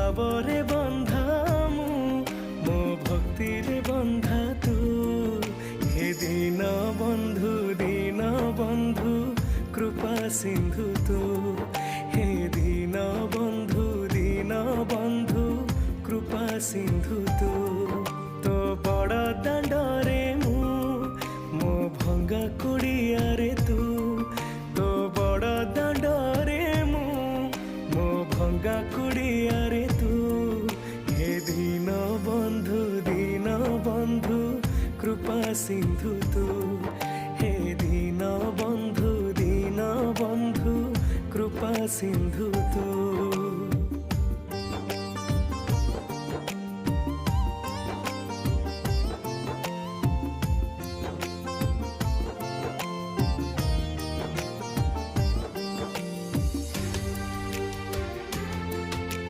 ଭାବରେ ବନ୍ଧା ମୁଁ ମୋ ଭକ୍ତିରେ ବନ୍ଧା ତୁ। ହେ ଦୀନ ବନ୍ଧୁ କୃପା ସିନ୍ଧୁ ତୁ। ହେ ଦୀନ ବନ୍ଧୁ କୃପା ସିନ୍ଧୁ ତୁ। ତୋ ବଡ଼ ଦାଣ୍ଡରେ ମୁଁ ମୋ ଭଙ୍ଗା କୁଡ଼ିଆରେ ତୁ। ତୋ ବଡ଼ ଦାଣ୍ଡରେ ମୁଁ ମୋ ଭଙ୍ଗା କୁଡ଼ିଆରେ ତୁ। ହେ ଦୀନ ବନ୍ଧୁ କୃପା ସିନ୍ଧୁ ତୁ। ହେ ଦୀନ ବନ୍ଧୁ କୃପା ସିନ୍ଧୁ